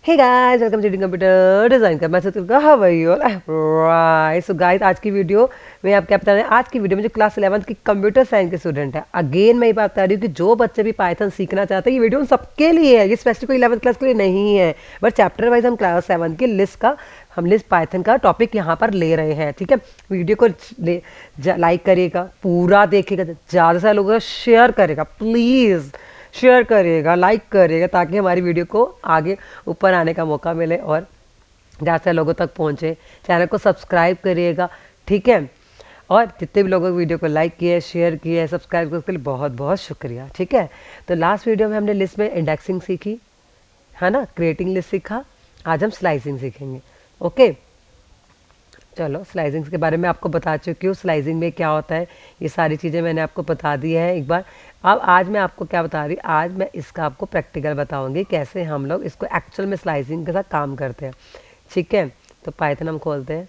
Hey guys welcome to computer design का मैं तुमका how are you right. So guys आज की वीडियो में आप क्या बता रहे हैं। आज की वीडियो में जो क्लास 11th की कंप्यूटर साइंस के स्टूडेंट है, अगेन मैं ये बात बता रही हूँ कि जो बच्चे भी पाइथन सीखना चाहते हैं ये वीडियो उन सबके लिए है, ये स्पेसिफिक 11th क्लास के लिए नहीं है। बट चैप्टर वाइज हम क्लास 7 की लिस्ट पाइथन का टॉपिक यहाँ पर ले रहे हैं। ठीक है, वीडियो को लाइक करिएगा, पूरा देखिएगा, ज़्यादा से लोगों को शेयर करेगा, प्लीज़ शेयर करिएगा, लाइक करिएगा, ताकि हमारी वीडियो को आगे ऊपर आने का मौका मिले और ज़्यादा से लोगों तक पहुँचे। चैनल को सब्सक्राइब करिएगा, ठीक है। और जितने भी लोगों ने वीडियो को लाइक किया, शेयर किया, सब्सक्राइब किया, उसके लिए बहुत बहुत शुक्रिया। ठीक है, तो लास्ट वीडियो में हमने लिस्ट में इंडेक्सिंग सीखी है ना, क्रिएटिंग लिस्ट सीखा। आज हम स्लाइसिंग सीखेंगे। ओके, चलो स्लाइसिंग के बारे में आपको बता चुकी हूँ, स्लाइसिंग में क्या होता है ये सारी चीज़ें मैंने आपको बता दी है एक बार। अब आज मैं आपको क्या बता रही, आज मैं इसका आपको प्रैक्टिकल बताऊंगी कैसे हम लोग इसको एक्चुअल में स्लाइसिंग के साथ काम करते हैं। ठीक है, तो पाइथन हम खोलते हैं।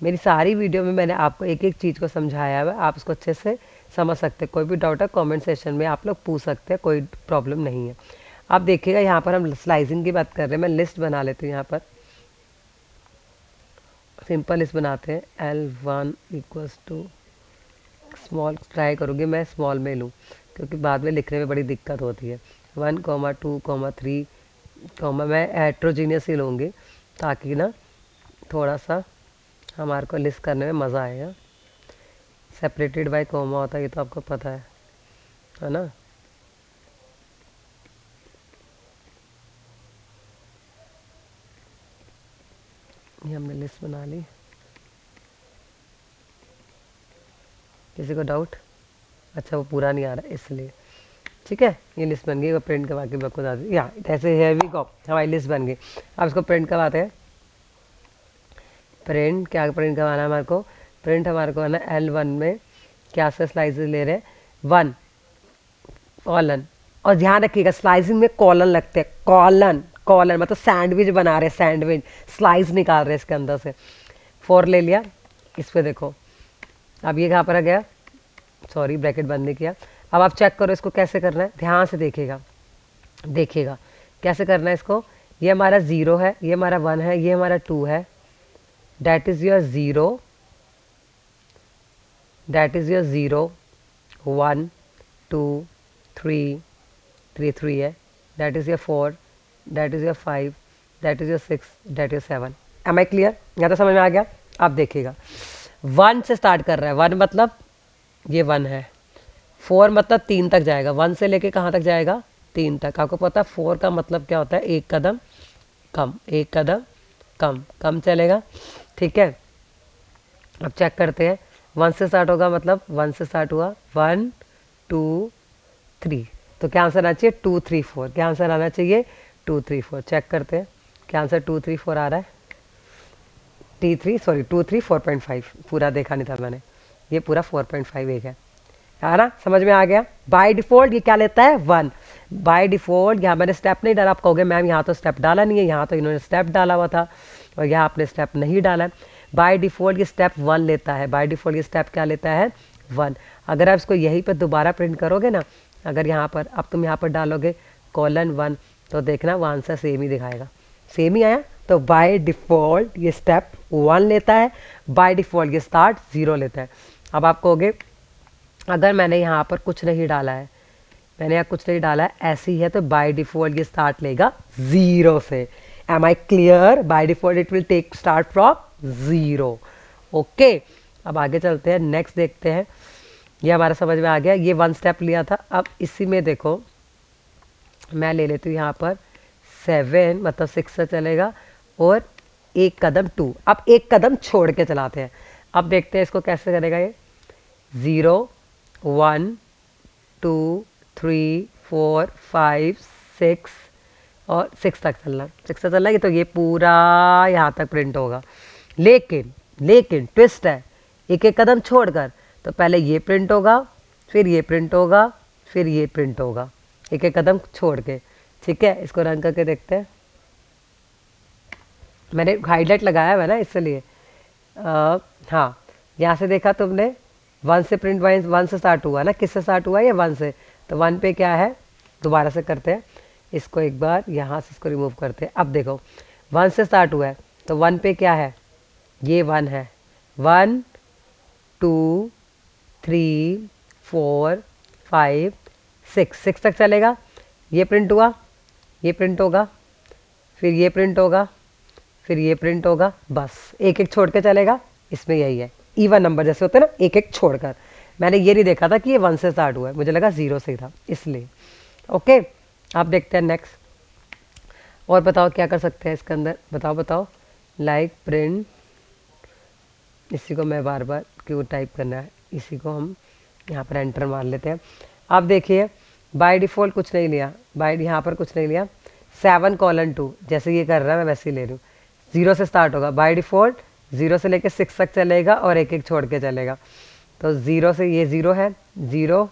मेरी सारी वीडियो में मैंने आपको एक एक चीज़ को समझाया है, आप इसको अच्छे से समझ सकते हैं। कोई भी डाउट है कॉमेंट सेशन में आप लोग पूछ सकते हैं, कोई प्रॉब्लम नहीं है। आप देखिएगा यहाँ पर हम स्लाइसिंग की बात कर रहे हैं। मैं लिस्ट बना लेती हूँ, यहाँ पर सिंपल लिस्ट बनाते हैं। L1 equals to small, try करूँगी मैं स्मॉल में लूँ क्योंकि बाद में लिखने में बड़ी दिक्कत होती है। 1, 2, 3, मैं हेट्रोजीनियस ही लूँगी ताकि ना थोड़ा सा हमारे को लिस्ट करने में मज़ा आएगा। सेपरेटेड बाय कॉमा होता है, ये तो आपको पता है ना। ये हमने लिस्ट बना ली। किसी को डाउट? अच्छा, वो पूरा नहीं आ रहा इसलिए। ठीक है, ये लिस्ट बन गई, वो प्रिंट करवा के आपको बता दी। या ऐसे है वी गो, हमारी लिस्ट बन गई। अब इसको प्रिंट करवाते हैं। प्रिंट क्या प्रिंट करवाना है हमारे को? प्रिंट हमारे को है ना L1 में क्या से स्लाइसेस ले रहे हैं, 1 कॉलन। और ध्यान रखिएगा स्लाइसिंग में कॉलन लगते हैं, कॉलन कॉलन मतलब सैंडविच बना रहे हैं, सैंडविच स्लाइस निकाल रहे हैं इसके अंदर से। 4 ले लिया, इस पर देखो अब ये कहाँ पर आ गया, सॉरी ब्रैकेट बंद नहीं किया। अब आप चेक करो इसको कैसे करना है, ध्यान से देखिएगा कैसे करना है इसको। ये हमारा 0 है, ये हमारा 1 है, ये हमारा 2 है। That is your 0, that is your 0, 1 2 3 3 है। That is your 4, that is your 5, that is your 6, that is 7। Am I clear? या तो समझ में आ गया? आप देखिएगा 1 से स्टार्ट कर रहा है, 1 मतलब ये 1 है। 4 मतलब 3 तक जाएगा, 1 से लेके कहाँ तक जाएगा, 3 तक। आपको पता है 4 का मतलब क्या होता है, एक कदम कम, एक कदम कम कम चलेगा। ठीक है, अब चेक करते हैं। 1 से स्टार्ट होगा मतलब 1 से स्टार्ट हुआ, 1 2 3, तो क्या आंसर आना चाहिए 2 3 4। क्या आंसर आना चाहिए 2 3 4। चेक करते हैं क्या आंसर 2 3 4 आ रहा है। टू थ्री 4.5, पूरा देखा नहीं था मैंने, ये पूरा 4.5 एक है ना। समझ में आ गया? बाय डिफॉल्ट ये क्या लेता है, 1। बाय डिफॉल्ट यहाँ मैंने स्टेप नहीं डाला। आप कहोगे मैम यहाँ तो स्टेप डाला नहीं है, यहाँ तो इन्होंने स्टेप डाला हुआ था और यहाँ आपने स्टेप नहीं डाला है। बाय डिफॉल्ट ये स्टेप 1 लेता है, बाय डिफॉल्ट ये स्टेप क्या लेता है, 1। अगर आप इसको यहीं पर दोबारा प्रिंट करोगे ना, अगर यहाँ पर अब तुम यहाँ पर डालोगे :1, तो देखना वो आंसर सेम ही दिखाएगा, सेम ही आया। तो बाय डिफ़ॉल्ट ये स्टेप 1 लेता है, बाय डिफ़ॉल्ट ये स्टार्ट 0 लेता है। अब आप कहोगे अगर मैंने यहाँ पर कुछ नहीं डाला है, मैंने यहाँ कुछ नहीं डाला है, ऐसे ही है, तो बाय डिफ़ॉल्ट ये स्टार्ट लेगा 0 से। Am I clear? By default it will take start from 0। Okay, अब आगे चलते हैं, नेक्स्ट देखते हैं। ये हमारा समझ में आ गया, ये 1 स्टेप लिया था। अब इसी में देखो मैं ले लेती हूँ यहाँ पर 7 मतलब 6 से चलेगा और एक कदम 2। अब एक कदम छोड़ के चलाते हैं। अब देखते हैं इसको कैसे करेगा ये। 0 1 2 3 4 5 6 और 6 तक चलना, 6 तक चलना, ये तो ये पूरा यहाँ तक प्रिंट होगा। लेकिन ट्विस्ट है, एक एक कदम छोड़कर, तो पहले ये प्रिंट होगा, फिर ये प्रिंट होगा, फिर ये प्रिंट होगा, एक एक कदम छोड़ के। ठीक है, इसको रन करके देखते हैं। मैंने हाईलाइट लगाया हुआ है ना इसलिए। हाँ, यहाँ से देखा तुमने 1 से प्रिंट 1 से स्टार्ट हुआ ना, किससे स्टार्ट हुआ ये 1 से, तो 1 पे क्या है, दोबारा से करते हैं। इसको एक बार यहाँ से इसको रिमूव करते हैं। अब देखो 1 से स्टार्ट हुआ है तो 1 पे क्या है, ये 1 है, 1 2 3 4 5 6 तक चलेगा। ये प्रिंट हुआ, ये प्रिंट होगा, फिर ये प्रिंट होगा, फिर ये प्रिंट होगा, बस एक एक छोड़ के चलेगा। इसमें यही है, इवन नंबर जैसे होते हैं ना, एक एक छोड़कर। मैंने ये नहीं देखा था कि ये 1 से स्टार्ट हुआ है, मुझे लगा 0 से ही था इसलिए। ओके, आप देखते हैं नेक्स्ट। और बताओ क्या कर सकते हैं इसके अंदर, बताओ बताओ। लाइक प्रिंट, इसी को मैं बार बार क्यों टाइप करना है, इसी को हम यहाँ पर एंटर मार लेते हैं। आप देखिए बाय डिफ़ॉल्ट कुछ नहीं लिया, बाय यहाँ पर कुछ नहीं लिया, 7:2 जैसे ये कर रहा है मैं वैसे ही ले रही हूँ। 0 से स्टार्ट होगा बाय डिफ़ॉल्ट, 0 से लेके 6 तक चलेगा और एक एक छोड़ के चलेगा। तो 0 से ये 0 है, 0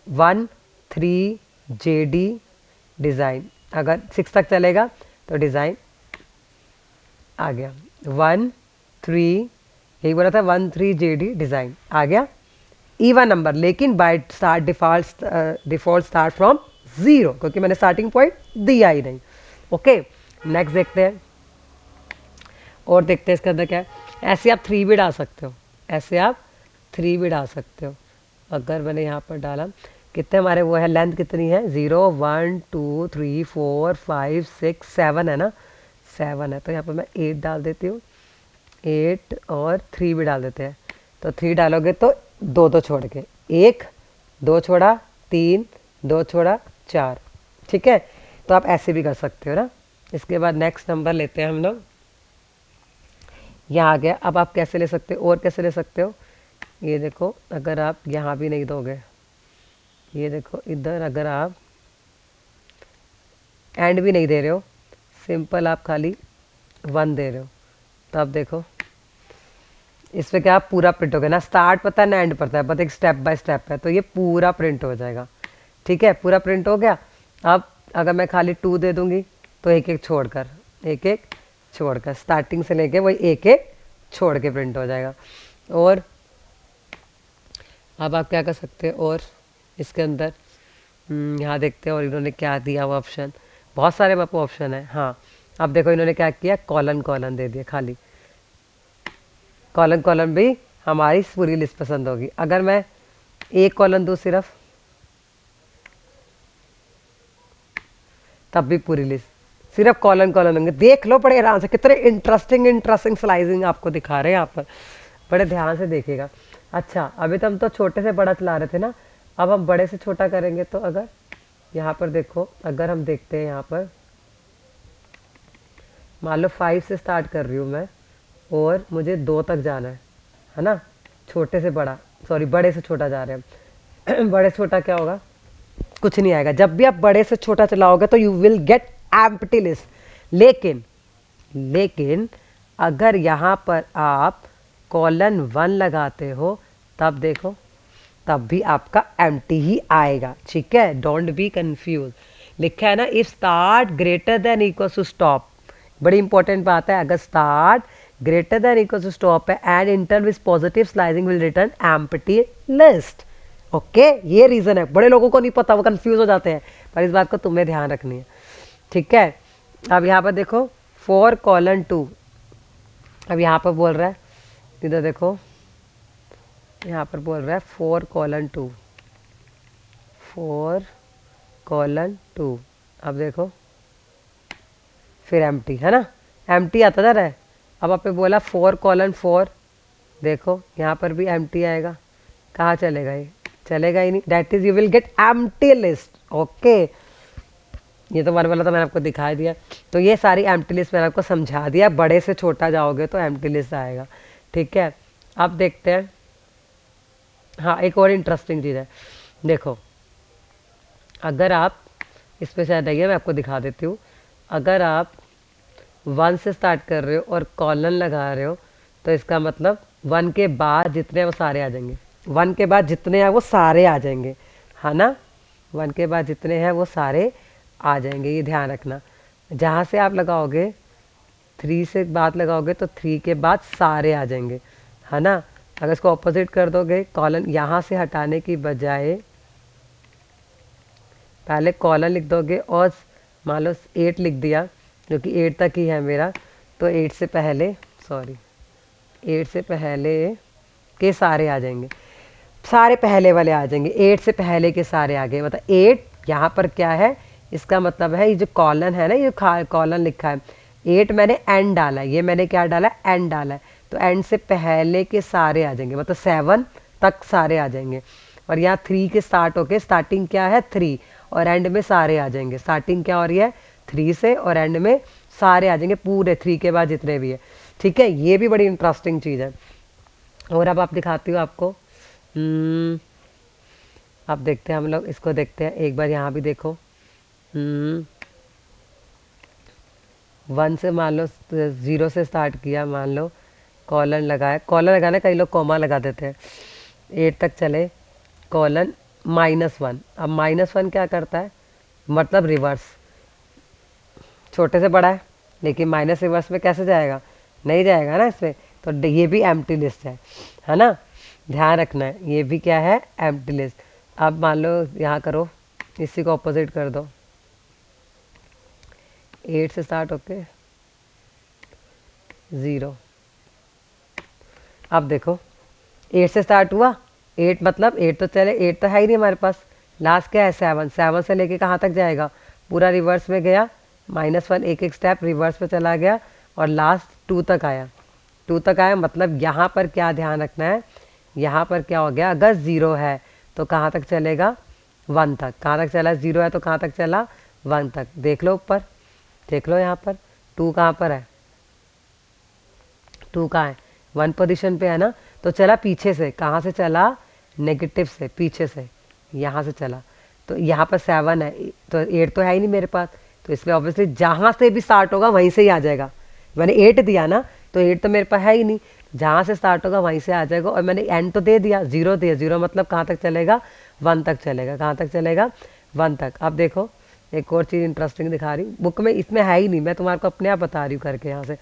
1 3 JD डिज़ाइन, अगर 6 तक चलेगा तो डिज़ाइन आ गया। 1 3, यही बोला था 1 3 JD डिज़ाइन आ गया। इवन नंबर, लेकिन by start default start from 0, क्योंकि मैंने स्टार्टिंग पॉइंट दिया ही नहीं। ओके, नेक्स्ट देखते हैं और देखते हैं इसके अंदर क्या है। ऐसे आप 3 भी डाल सकते हो, ऐसे आप 3 भी डाल सकते हो। अगर मैंने यहाँ पर डाला, कितने हमारे वो है, लेंथ कितनी है, 0 1 2 3 4 5 6 7 है ना, 7 है। तो यहाँ पर मैं 8 डाल देती हूँ, 8 और 3 भी डाल देते हैं। तो 3 डालोगे तो 2 2 छोड़ के, 1 2 छोड़ा, 3 2 छोड़ा, 4, ठीक है। तो आप ऐसे भी कर सकते हो ना। इसके बाद नेक्स्ट नंबर लेते हैं हम लोग, यहाँ आ गया। अब आप कैसे ले सकते हो, और कैसे ले सकते हो, ये देखो, अगर आप यहाँ भी नहीं दोगे, ये देखो इधर अगर आप एंड भी नहीं दे रहे हो, सिंपल आप खाली 1 दे रहे हो, तो आप देखो इस पर क्या पूरा प्रिंट हो गया ना, स्टार्ट पता है ना एंड पता है, बस एक स्टेप बाय स्टेप है, तो ये पूरा प्रिंट हो जाएगा। ठीक है, पूरा प्रिंट हो गया। अब अगर मैं खाली 2 दे दूंगी तो एक एक छोड़कर, एक एक छोड़कर, स्टार्टिंग से लेके वही एक एक छोड़ के प्रिंट हो जाएगा। और अब आप क्या कर सकते हो, और इसके अंदर यहाँ देखते हैं और इन्होंने क्या दिया हुआ ऑप्शन, बहुत सारे आपको ऑप्शन है। हाँ, अब देखो इन्होंने क्या किया, कॉलन कॉलन दे दिया, खाली कॉलन कॉलन भी हमारी पूरी लिस्ट पसंद होगी। अगर मैं एक कॉलन दूँ सिर्फ, तब भी पूरी लिस्ट, सिर्फ कॉलन कॉलन होंगे। देख लो बड़े आराम से, कितने इंटरेस्टिंग स्लाइसिंग आपको दिखा रहे हैं यहाँ पर, बड़े ध्यान से देखिएगा। अच्छा, अभी तो हम तो छोटे से बड़ा चला रहे थे ना, अब हम बड़े से छोटा करेंगे। तो अगर यहाँ पर देखो, अगर हम देखते हैं यहाँ पर, मान लो 5 से स्टार्ट कर रही हूँ मैं और मुझे 2 तक जाना है ना, छोटे से बड़ा, सॉरी बड़े से छोटा जा रहे हैं। बड़े से छोटा क्या होगा, कुछ नहीं आएगा। जब भी आप बड़े से छोटा चलाओगे तो you will get empty list. लेकिन अगर यहाँ पर आप कॉलन 1 लगाते हो, तब देखो, तब भी आपका एम्प्टी ही आएगा। ठीक है, डोंट बी कंफ्यूज। लिखा है ना, if start greater than equal to stop, बड़ी इंपॉर्टेंट बात है। अगर start greater than equal to stop है and inter with positive slicing will return empty list. Okay, ये रीजन है। बड़े लोगों को नहीं पता, वो कंफ्यूज हो जाते हैं, पर इस बात को तुम्हें ध्यान रखनी है। ठीक है, अब यहाँ पर देखो 4:2, अब यहाँ पर बोल रहा है, इधर देखो, यहाँ पर बोल रहा है 4:2, 4:2। अब देखो फिर एम्प्टी है ना, एम्प्टी आता जा रहा है। अब आप पे बोला 4:4, देखो यहाँ पर भी एम्प्टी आएगा। कहाँ चलेगा ये, चलेगा ही नहीं। That is you will get empty list. Okay, ये तो वन वाला तो मैंने आपको दिखा दिया। तो ये सारी एम्प्टी लिस्ट मैंने आपको समझा दिया। बड़े से छोटा जाओगे तो एम्प्टी लिस्ट आएगा। ठीक है, अब देखते हैं। हाँ, एक और इंटरेस्टिंग चीज़ है, देखो, अगर आप इस पर शायद आइए, मैं आपको दिखा देती हूँ। अगर आप 1 से स्टार्ट कर रहे हो और कॉलन लगा रहे हो, तो इसका मतलब 1 के बाद जितने हैं वो सारे आ जाएंगे। 1 के बाद जितने हैं वो सारे आ जाएंगे, है ना। 1 के बाद जितने हैं वो सारे आ जाएंगे, ये ध्यान रखना। जहाँ से आप लगाओगे, 3 से बाद लगाओगे तो 3 के बाद सारे आ जाएंगे, है ना। अगर इसको ऑपोजिट कर दोगे, कॉलन यहाँ से हटाने की बजाय पहले कॉलन लिख दोगे और मान लो 8 लिख दिया, जो कि 8 तक ही है मेरा, तो 8 से पहले 8 से पहले के सारे आ जाएंगे, सारे पहले वाले आ जाएंगे, 8 से पहले के सारे आ गए। मतलब 8 यहाँ पर क्या है, इसका मतलब है ये जो कॉलन है ना, ये कॉलन लिखा है, 8 मैंने एन डाला है, ये मैंने क्या डाला है, एन डाला है, तो एन से पहले के सारे आ जाएंगे, मतलब 7 तक सारे आ जाएंगे। और यहाँ 3 के स्टार्ट होके, स्टार्टिंग क्या है 3 और एंड में सारे आ जाएंगे। स्टार्टिंग क्या हो रही है 3 से और एंड में सारे आ जाएंगे, पूरे 3 के बाद जितने भी है। ठीक है, ये भी बड़ी इंटरेस्टिंग चीज़ है। और अब आप दिखाती हूँ आपको। अब देखते हैं, हम लोग इसको देखते हैं एक बार, यहाँ भी देखो। 1 से मान लो 0 से स्टार्ट किया, मान लो कॉलन लगाया, कॉलन लगाना कई लोग कॉमा लगा देते हैं, 8 तक चले, कॉलन -1। अब -1 क्या करता है, मतलब रिवर्स, छोटे से बड़ा है, लेकिन माइनस रिवर्स में कैसे जाएगा, नहीं जाएगा ना इसमें, तो ये भी एम्प्टी लिस्ट है ना, ध्यान रखना है, ये भी क्या है, एम्प्टी लिस्ट। अब मान लो यहाँ करो, इसी को ऑपोजिट कर दो, 8 से स्टार्ट होके 0। अब देखो 8 से स्टार्ट हुआ, 8 मतलब 8 तो चले, 8 तो है ही नहीं हमारे पास, लास्ट क्या है 7, 7 से लेके कहाँ तक जाएगा, पूरा रिवर्स में गया, -1 एक एक स्टेप रिवर्स में चला गया और लास्ट 2 तक आया, 2 तक आया। मतलब यहाँ पर क्या ध्यान रखना है, यहाँ पर क्या हो गया, अगर 0 है तो कहाँ तक चलेगा, 1 तक, कहाँ तक चला, 0 है तो कहाँ तक चला, 1 तक। देख लो ऊपर, देख लो यहाँ पर 2 कहाँ पर है, 2 कहाँ है, 1 पोजीशन पे है ना, तो चला पीछे से, कहाँ से चला, नेगेटिव से, पीछे से, यहाँ से चला, तो यहाँ पर 7 है, तो 8 तो है ही नहीं मेरे पास, तो इसलिए ऑब्वियसली जहाँ से भी स्टार्ट होगा वहीं से ही आ जाएगा। मैंने 8 दिया ना, तो 8 तो मेरे पास है ही नहीं, जहाँ से स्टार्ट होगा वहीं से आ जाएगा। और मैंने एन तो दे दिया, 0 दिया, 0 मतलब कहाँ तक चलेगा, 1 तक चलेगा, कहाँ तक चलेगा, 1 तक। अब देखो एक और चीज़ इंटरेस्टिंग दिखा रही हूँ, बुक में इसमें है ही नहीं, मैं तुम्हारे को अपने आप बता रही हूँ करके यहाँ से।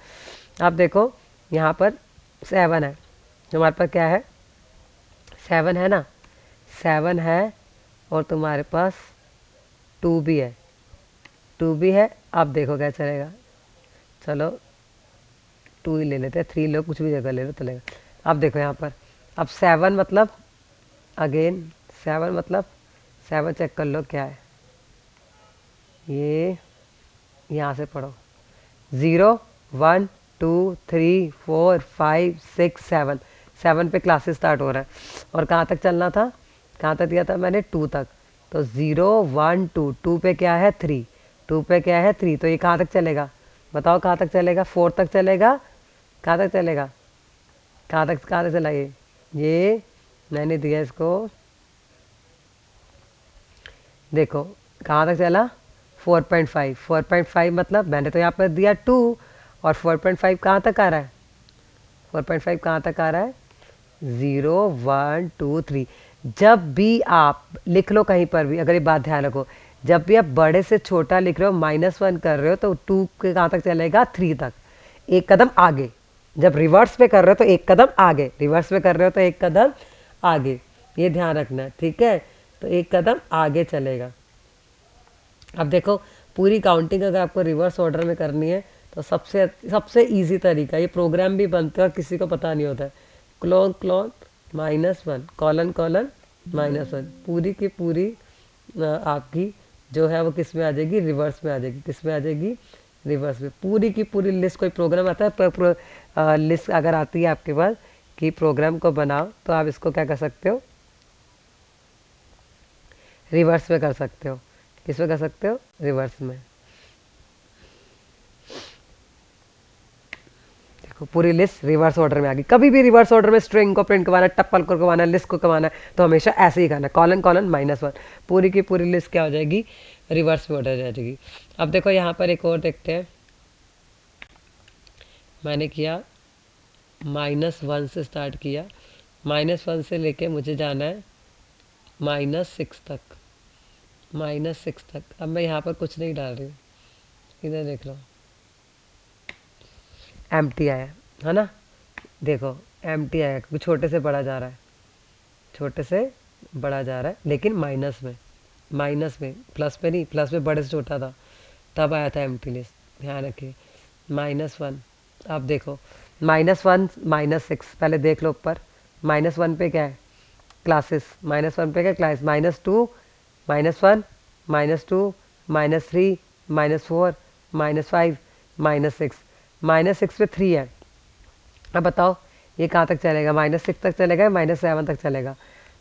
अब देखो यहाँ पर 7 है, तुम्हारे पास क्या है, 7 है ना, 7 है और तुम्हारे पास 2 भी है, 2 भी है। अब देखो क्या चलेगा, चलो 2 ही ले लेते हैं, 3 लो, कुछ भी जगह ले लो चलेगा। अब देखो यहाँ पर, अब 7 मतलब अगेन 7 मतलब 7 चेक कर लो क्या है, ये यहाँ से पढ़ो, 0 1 2 3 4 5 6 7, 7 पे क्लासेस स्टार्ट हो रहा है और कहाँ तक चलना था, कहाँ तक दिया था मैंने, 2 तक, तो 0 1 2, 2 पे क्या है 3, 2 पे क्या है 3, तो ये कहाँ तक चलेगा, बताओ कहाँ तक चलेगा, 4 तक चलेगा, कहाँ तक चलेगा, कहाँ तक चला, ये मैंने दिया इसको, देखो कहाँ तक चला, 4.5, 4.5 मतलब मैंने तो यहाँ पर दिया 2 और 4.5 कहाँ तक आ रहा है, 4.5 कहाँ तक आ रहा है, 0 1 2 3। जब भी आप लिख लो कहीं पर भी, अगर ये बात ध्यान रखो, जब भी आप बड़े से छोटा लिख रहे हो, -1 कर रहे हो, तो 2 के कहाँ तक चलेगा, 3 तक, एक कदम आगे। जब रिवर्स पे कर रहे हो तो एक कदम आगे, रिवर्स पे कर रहे हो तो एक कदम आगे, ये ध्यान रखना है, ठीक है, तो एक कदम आगे चलेगा। अब देखो पूरी काउंटिंग अगर आपको रिवर्स ऑर्डर में करनी है तो सबसे सबसे इजी तरीका, ये प्रोग्राम भी बनते हैं और किसी को पता नहीं होता है, क्लोन क्लोन -1 कॉलन कॉलन -1, पूरी की पूरी आपकी जो है वो किस में आ जाएगी, रिवर्स में आ जाएगी, किस में आ जाएगी, रिवर्स में। पूरी की पूरी लिस्ट, कोई प्रोग्राम आता है, लिस्ट अगर आती है आपके पास कि प्रोग्राम को बनाओ, तो आप इसको क्या कर सकते हो, रिवर्स में कर सकते हो, किस में कर सकते हो, रिवर्स में। देखो पूरी लिस्ट रिवर्स ऑर्डर में आ गई। कभी भी रिवर्स ऑर्डर में स्ट्रिंग को प्रिंट करवाना, टप्पल को करवाना, लिस्ट को करवाना है, तो हमेशा ऐसे ही करना, कॉलन कॉलन -1, पूरी की पूरी लिस्ट क्या हो जाएगी, रिवर्स में ऑर्डर आ जाएगी। अब देखो यहाँ पर एक और देखते हैं, मैंने किया -1 से स्टार्ट किया, -1 से लेके मुझे जाना है -6 तक, -6 तक। अब मैं यहाँ पर कुछ नहीं डाल रही हूँ, इधर देख लो एम्प्टी आया है ना, देखो एम्प्टी आया क्योंकि छोटे से बड़ा जा रहा है, छोटे से बड़ा जा रहा है, लेकिन माइनस में, माइनस में, प्लस पे नहीं, प्लस में बड़े से छोटा था तब आया था एम्प्टी लिस्ट, ध्यान रखिए। -1, अब देखो -1 -6, पहले देख लो ऊपर, -1 पे क्या है क्लासेस, -1 पे क्या क्लास, -2 -1 -2 -3 -4 -5 -6 पे 3 है। अब बताओ ये कहाँ तक चलेगा, -6 तक चलेगा या -7 तक चलेगा,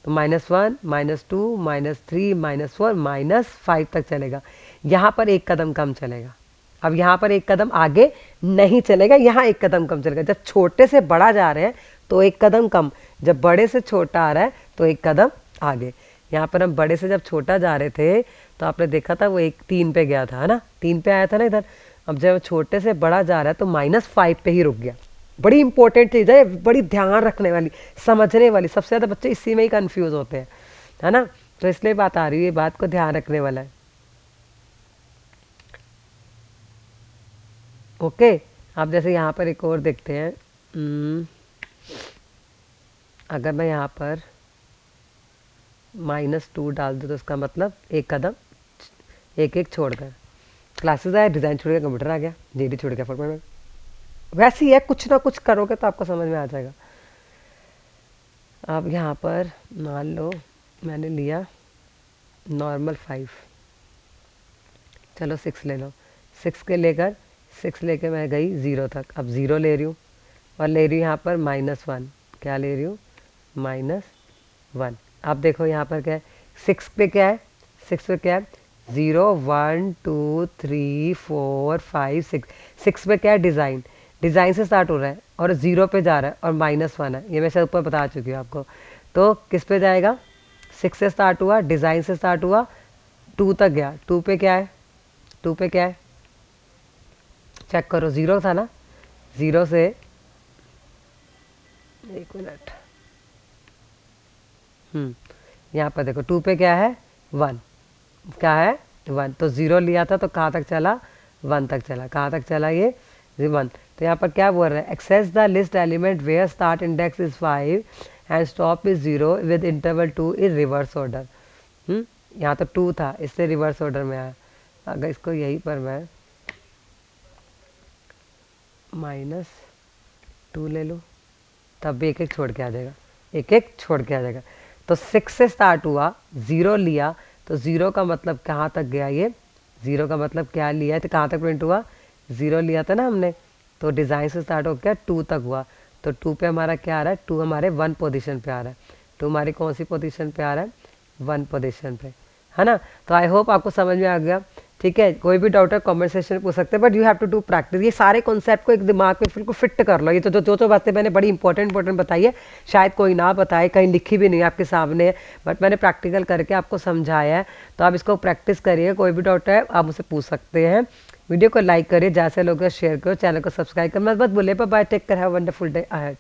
तो -1 -2 -3 -4 -5 तक चलेगा। यहाँ पर एक कदम कम चलेगा। अब यहाँ पर एक कदम आगे नहीं चलेगा, यहाँ एक कदम कम चलेगा। जब छोटे से बड़ा जा रहे हैं तो एक कदम कम, जब बड़े से छोटा आ रहा है तो एक कदम आगे। यहाँ पर हम बड़े से जब छोटा जा रहे थे तो आपने देखा था वो 3 पे गया था, है ना, 3 पे आया था ना इधर। अब जब छोटे से बड़ा जा रहा है तो -5 पे ही रुक गया। बड़ी इंपॉर्टेंट चीज़ है, बड़ी ध्यान रखने वाली, समझने वाली। सबसे ज़्यादा बच्चे इसी में ही कंफ्यूज होते हैं, है ना, तो इसलिए बात आ रही है, ये बात को ध्यान रखने वाला है। ओके, अब जैसे यहाँ पर एक और देखते हैं, अगर मैं यहाँ पर -2 डाल दूँ तो इसका मतलब एक कदम एक छोड़ कर, क्लासेस आया, डिज़ाइन छोड़ गया, कंप्यूटर आ गया, जेडी छोड़ गया, फॉर्मेट। वैसे ही है, कुछ ना कुछ करोगे तो आपको समझ में आ जाएगा। अब यहाँ पर मान लो मैंने लिया नॉर्मल 5, चलो 6 ले लो, 6 लेकर मैं गई 0 तक। अब 0 ले रही हूँ और ले रही हूँ यहाँ पर -1, क्या ले रही हूँ -1। अब देखो यहाँ पर क्या है, 6 पे क्या है, 6 पे क्या है 0 1 2 3 4 5 6, 6 पे क्या है डिज़ाइन, डिज़ाइन से स्टार्ट हो रहा है और 0 पे जा रहा है और -1 है, ये मैं शायद ऊपर बता चुकी हूँ आपको। तो किस पे जाएगा, 6 से स्टार्ट हुआ, डिज़ाइन से स्टार्ट हुआ, 2 तक गया, 2 पे क्या है, 2 पे क्या है चेक करो, 0 था ना, 0 से, एक मिनट, यहाँ पर देखो 2 पे क्या है 1, क्या है 1, तो 0 लिया था तो कहाँ तक चला 1 तक चला, कहाँ तक चला ये 1। तो यहाँ पर क्या बोल रहा है, access the list element where start index is 5 and stop is 0 with interval 2 in reverse order. यहाँ तो 2 था, इससे रिवर्स ऑर्डर में आया। अगर इसको यहीं पर मैं -2 ले लूँ तब भी एक छोड़ के आ जाएगा, एक छोड़ के आ जाएगा। तो 6 से स्टार्ट हुआ, 0 लिया, तो 0 का मतलब कहाँ तक गया, ये 0 का मतलब क्या लिया है, तो कहाँ तक प्रिंट हुआ, 0 लिया था ना हमने, तो डिज़ाइन से स्टार्ट हो गया 2 तक हुआ, तो 2 पे हमारा क्या आ रहा है, 2 हमारे 1 पोजीशन पे आ रहा है, 2 हमारी कौन सी पोजीशन पे आ रहा है, 1 पोजीशन पे, है ना। तो आई होप आपको समझ में आ गया, ठीक है। कोई भी डाउट है कमेंट सेक्शन में पूछ सकते हैं, but you have to do practice. ये सारे कॉन्सेप्ट को एक दिमाग में बिल्कुल फिट कर लो। ये तो जो बातें मैंने बड़ी इंपॉर्टेंट बताई है, शायद कोई ना बताए, कहीं लिखी भी नहीं है आपके सामने है, बट मैंने प्रैक्टिकल करके आपको समझाया है। तो आप इसको प्रैक्टिस करिए, कोई भी डाउट है आप मुझसे पूछ सकते हैं। वीडियो को लाइक करिए, जैसे लोग शेयर करो, चैनल को सब्सक्राइब करना मत भूलिए। Bye, take care, have a wonderful day ahead.